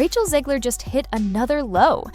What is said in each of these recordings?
Rachel Zegler just hit another low.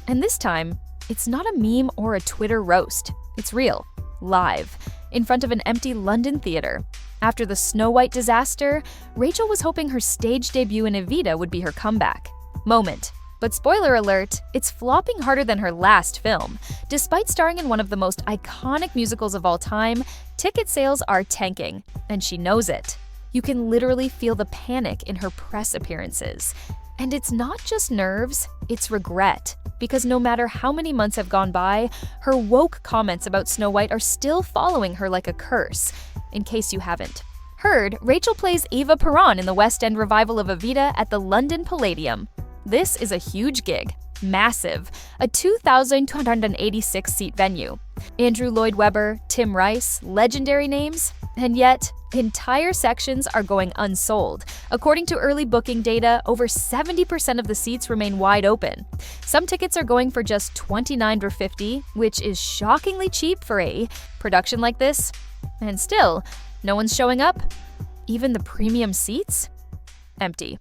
And this time, it's not a meme or a Twitter roast. It's real, live, in front of an empty London theater. After the Snow White disaster, Rachel was hoping her stage debut in Evita would be her comeback moment. But spoiler alert, it's flopping harder than her last film. Despite starring in one of the most iconic musicals of all time, ticket sales are tanking, and she knows it. You can literally feel the panic in her press appearances. And it's not just nerves, it's regret. Because no matter how many months have gone by, her woke comments about Snow White are still following her like a curse. In case you haven't heard, Rachel plays Eva Peron in the West End revival of Evita at the London Palladium. This is a huge gig, massive, a 2,286-seat venue. Andrew Lloyd Webber, Tim Rice, legendary names, and yet entire sections are going unsold. According to early booking data, over 70% of the seats remain wide open. Some tickets are going for just $29.50, which is shockingly cheap for a production like this. And still, no one's showing up. Even the premium seats? Empty.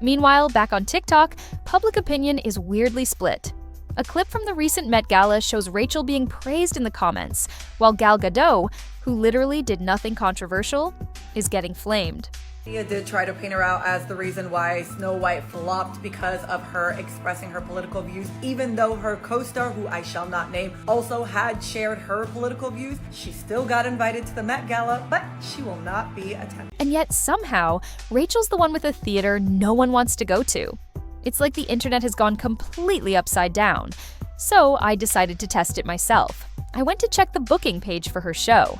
Meanwhile, back on TikTok, public opinion is weirdly split. A clip from the recent Met Gala shows Rachel being praised in the comments, while Gal Gadot, who literally did nothing controversial, is getting flamed. Media did try to paint her out as the reason why Snow White flopped because of her expressing her political views, even though her co-star, who I shall not name, also had shared her political views. She still got invited to the Met Gala, but she will not be attending. And yet somehow, Rachel's the one with a theater no one wants to go to. It's like the internet has gone completely upside down. So I decided to test it myself. I went to check the booking page for her show.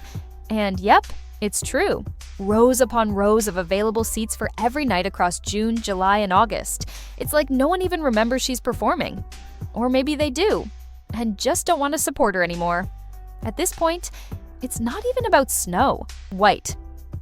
And yep, it's true. Rows upon rows of available seats for every night across June, July, and August. It's like no one even remembers she's performing. Or maybe they do, and just don't want to support her anymore. At this point, it's not even about Snow White.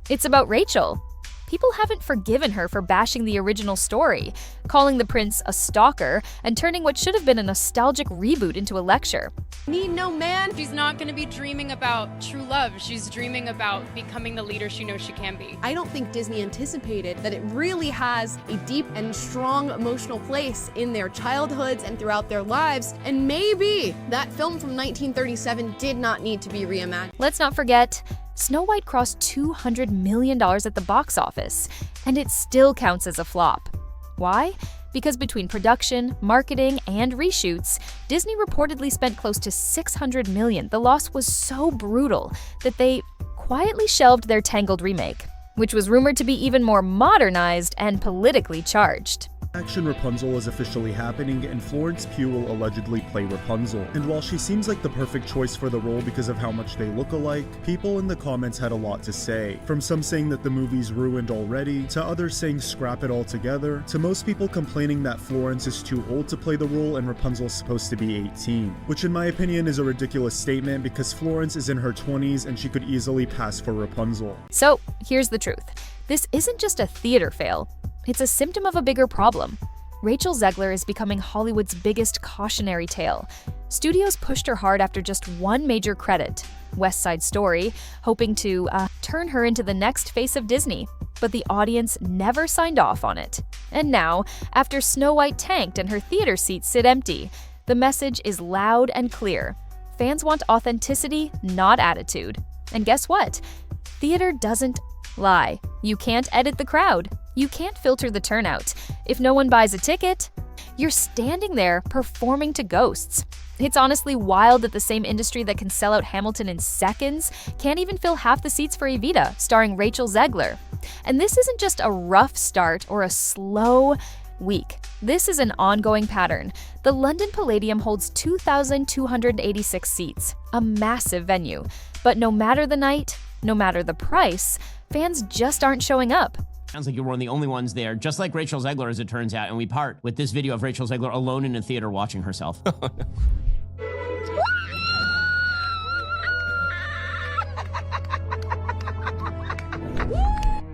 It's about Rachel. People haven't forgiven her for bashing the original story, calling the prince a stalker, and turning what should have been a nostalgic reboot into a lecture. Need no man. She's not going to be dreaming about true love. She's dreaming about becoming the leader she knows she can be. I don't think Disney anticipated that it really has a deep and strong emotional place in their childhoods and throughout their lives. And maybe that film from 1937 did not need to be reimagined. Let's not forget, Snow White crossed $200 million at the box office, and it still counts as a flop. Why? Because between production, marketing, and reshoots, Disney reportedly spent close to $600 million. The loss was so brutal that they quietly shelved their Tangled remake, which was rumored to be even more modernized and politically charged. Action Rapunzel is officially happening, and Florence Pugh will allegedly play Rapunzel. And while she seems like the perfect choice for the role because of how much they look alike, people in the comments had a lot to say. From some saying that the movie's ruined already, to others saying scrap it altogether, to most people complaining that Florence is too old to play the role and Rapunzel's supposed to be 18. Which in my opinion is a ridiculous statement because Florence is in her 20s and she could easily pass for Rapunzel. So, here's the truth. This isn't just a theater fail. It's a symptom of a bigger problem. Rachel Zegler is becoming Hollywood's biggest cautionary tale. Studios pushed her hard after just one major credit, West Side Story, hoping to turn her into the next face of Disney. But the audience never signed off on it. And now, after Snow White tanked and her theater seats sit empty, the message is loud and clear. Fans want authenticity, not attitude. And guess what? Theater doesn't lie. You can't edit the crowd. You can't filter the turnout. If no one buys a ticket, you're standing there performing to ghosts. It's honestly wild that the same industry that can sell out Hamilton in seconds can't even fill half the seats for Evita, starring Rachel Zegler. And this isn't just a rough start or a slow week. This is an ongoing pattern. The London Palladium holds 2,286 seats, a massive venue. But no matter the night, no matter the price, fans just aren't showing up. Sounds like you're one of the only ones there, just like Rachel Zegler, as it turns out, and we part with this video of Rachel Zegler alone in a theater watching herself.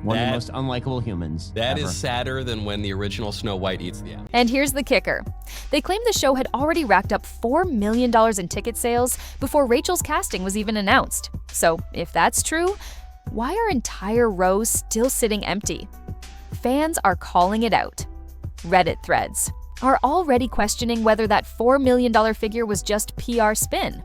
One of the most unlikable humans That ever. is sadder than when the original Snow White eats the apple. And here's the kicker. They claim the show had already racked up $4 million in ticket sales before Rachel's casting was even announced. So if that's true, why are entire rows still sitting empty? Fans are calling it out. Reddit threads are already questioning whether that $4 million figure was just PR spin,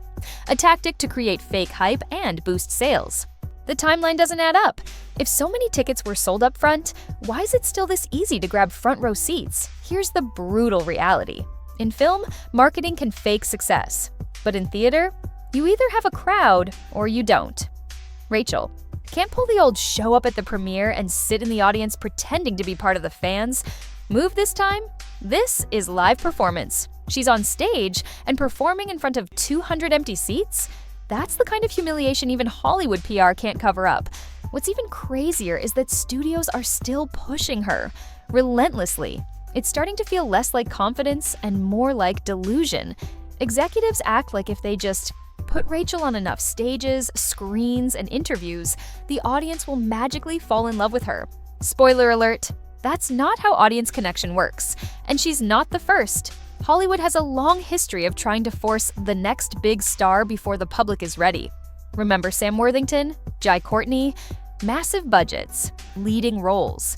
a tactic to create fake hype and boost sales. The timeline doesn't add up. If so many tickets were sold up front, why is it still this easy to grab front row seats? Here's the brutal reality. In film, marketing can fake success. But in theater, you either have a crowd or you don't. Rachel can't pull the old show up at the premiere and sit in the audience pretending to be part of the fans. Move this time? This is live performance. She's on stage and performing in front of 200 empty seats? That's the kind of humiliation even Hollywood PR can't cover up. What's even crazier is that studios are still pushing her, relentlessly. It's starting to feel less like confidence and more like delusion. Executives act like if they just put Rachel on enough stages, screens, and interviews, the audience will magically fall in love with her. Spoiler alert, that's not how audience connection works. And she's not the first. Hollywood has a long history of trying to force the next big star before the public is ready. Remember Sam Worthington, Jai Courtney? Massive budgets, leading roles.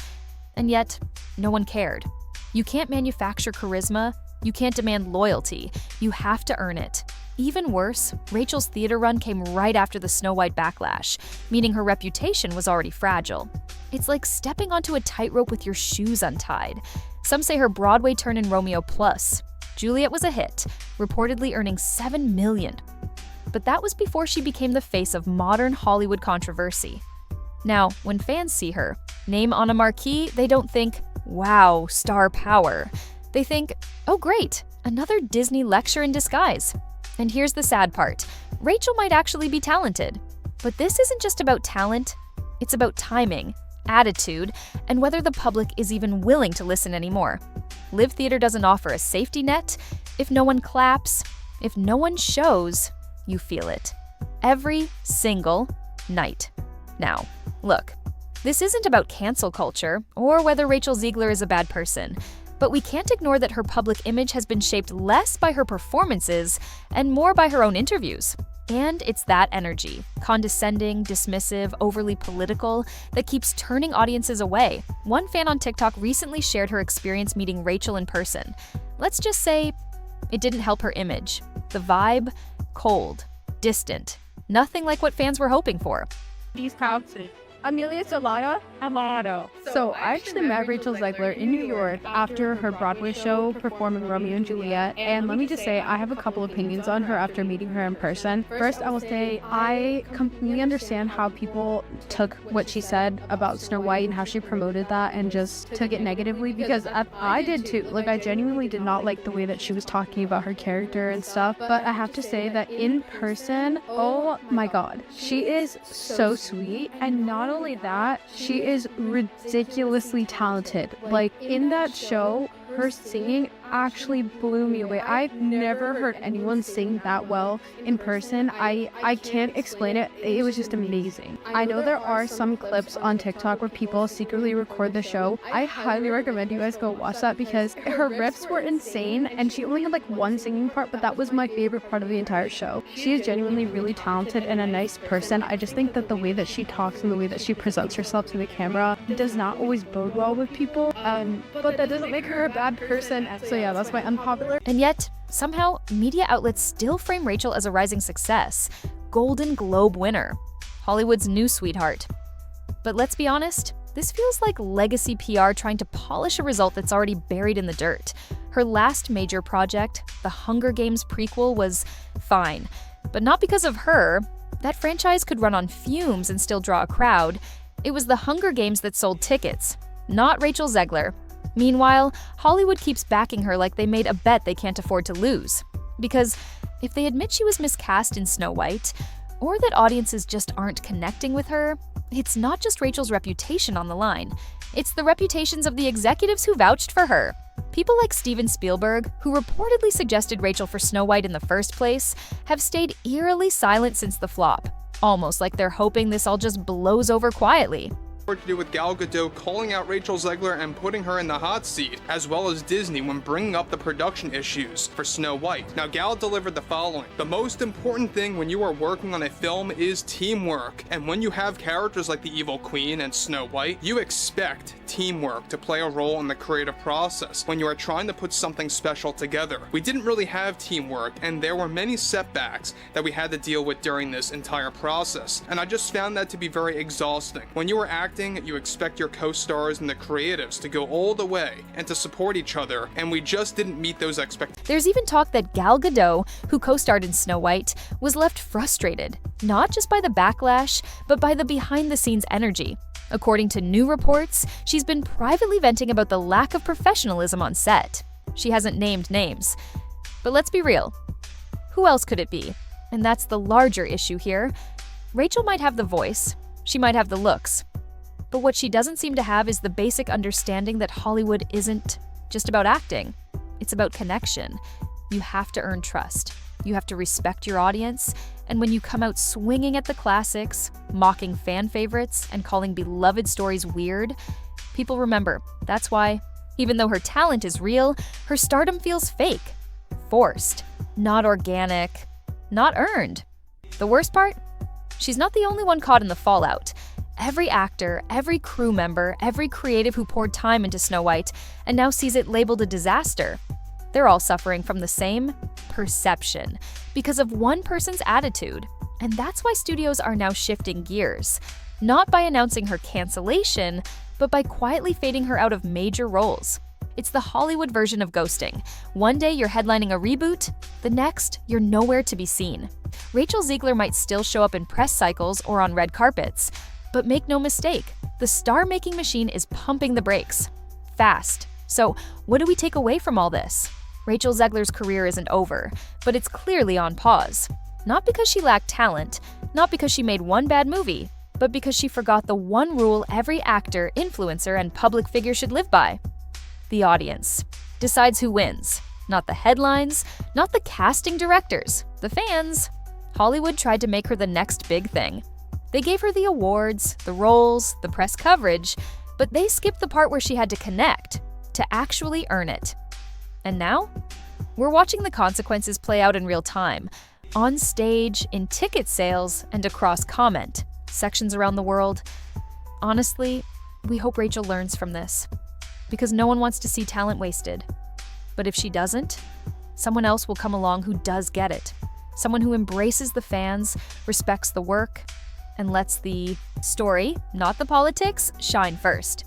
And yet, no one cared. You can't manufacture charisma, you can't demand loyalty, you have to earn it. Even worse, Rachel's theater run came right after the Snow White backlash, meaning her reputation was already fragile. It's like stepping onto a tightrope with your shoes untied. Some say her Broadway turn in Romeo Plus. Juliet was a hit, reportedly earning $7 million. But that was before she became the face of modern Hollywood controversy. Now, when fans see her, name on a marquee, they don't think, wow, star power. They think, oh great, another Disney lecture in disguise. And here's the sad part. Rachel might actually be talented. But this isn't just about talent, it's about timing, attitude, and whether the public is even willing to listen anymore. Live theater doesn't offer a safety net. If no one claps, if no one shows, you feel it. Every single night. Now, look, this isn't about cancel culture or whether Rachel Zegler is a bad person, but we can't ignore that her public image has been shaped less by her performances and more by her own interviews. And it's that energy, condescending, dismissive, overly political, that keeps turning audiences away. One fan on TikTok recently shared her experience meeting Rachel in person. Let's just say it didn't help her image. The vibe, cold, distant, nothing like what fans were hoping for. These houses. Amelia Salado. So I actually met Rachel Zegler in New York after her Broadway show performing Romeo and Juliet, and let me just say I have a couple opinions on her after meeting her in person. First, I will say I completely understand how people took what she said about Snow White and how she promoted that and just took it negatively, because I did too. Like, I genuinely did not like the way that she was talking about her character and stuff, but I have to say that in person, oh my god, she is so sweet, and not only that, she is ridiculously talented. Like, in that show, her singing actually blew me away. I've never heard anyone sing that well in person. I can't explain it. It was just amazing. I know there are some clips on TikTok where people secretly record the show. I highly recommend you guys go watch that because her riffs were insane, and she only had like one singing part, but that was my favorite part of the entire show. She is genuinely really talented and a nice person. I just think that the way that she talks and the way that she presents herself to the camera does not always bode well with people, but that doesn't make her a bad person. So yeah, that's my unpopular. And yet, somehow, media outlets still frame Rachel as a rising success, Golden Globe winner, Hollywood's new sweetheart. But let's be honest, this feels like legacy PR trying to polish a result that's already buried in the dirt. Her last major project, the Hunger Games prequel, was fine, but not because of her. That franchise could run on fumes and still draw a crowd. It was the Hunger Games that sold tickets, not Rachel Zegler. Meanwhile, Hollywood keeps backing her like they made a bet they can't afford to lose. Because if they admit she was miscast in Snow White, or that audiences just aren't connecting with her, it's not just Rachel's reputation on the line. It's the reputations of the executives who vouched for her. People like Steven Spielberg, who reportedly suggested Rachel for Snow White in the first place, have stayed eerily silent since the flop, almost like they're hoping this all just blows over quietly. To do with Gal Gadot calling out Rachel Zegler and putting her in the hot seat, as well as Disney when bringing up the production issues for Snow White. Now, Gal delivered the following: the most important thing when you are working on a film is teamwork, and when you have characters like the Evil Queen and Snow White, you expect teamwork to play a role in the creative process when you are trying to put something special together. We didn't really have teamwork, and there were many setbacks that we had to deal with during this entire process, and I just found that to be very exhausting. When you are acting, you expect your co-stars and the creatives to go all the way and to support each other, and we just didn't meet those expectations. There's even talk that Gal Gadot, who co-starred in Snow White, was left frustrated, not just by the backlash, but by the behind-the-scenes energy. According to new reports, she's been privately venting about the lack of professionalism on set. She hasn't named names. But let's be real. Who else could it be? And that's the larger issue here. Rachel might have the voice, she might have the looks, but what she doesn't seem to have is the basic understanding that Hollywood isn't just about acting. It's about connection. You have to earn trust. You have to respect your audience. And when you come out swinging at the classics, mocking fan favorites, and calling beloved stories weird, people remember. That's why, even though her talent is real, her stardom feels fake, forced, not organic, not earned. The worst part? She's not the only one caught in the fallout. Every actor, every crew member, every creative who poured time into Snow White and now sees it labeled a disaster, they're all suffering from the same perception because of one person's attitude. And that's why studios are now shifting gears, not by announcing her cancellation, but by quietly fading her out of major roles. It's the Hollywood version of ghosting. One day you're headlining a reboot, the next you're nowhere to be seen. Rachel Zegler might still show up in press cycles or on red carpets, but make no mistake, the star-making machine is pumping the brakes. Fast. So, what do we take away from all this? Rachel Zegler's career isn't over, but it's clearly on pause. Not because she lacked talent, not because she made one bad movie, but because she forgot the one rule every actor, influencer, and public figure should live by. The audience decides who wins. Not the headlines, not the casting directors, the fans. Hollywood tried to make her the next big thing. They gave her the awards, the roles, the press coverage, but they skipped the part where she had to connect, to actually earn it. And now, we're watching the consequences play out in real time, on stage, in ticket sales, and across comment sections around the world. Honestly, we hope Rachel learns from this, because no one wants to see talent wasted. But if she doesn't, someone else will come along who does get it. Someone who embraces the fans, respects the work, and lets the story, not the politics, shine first.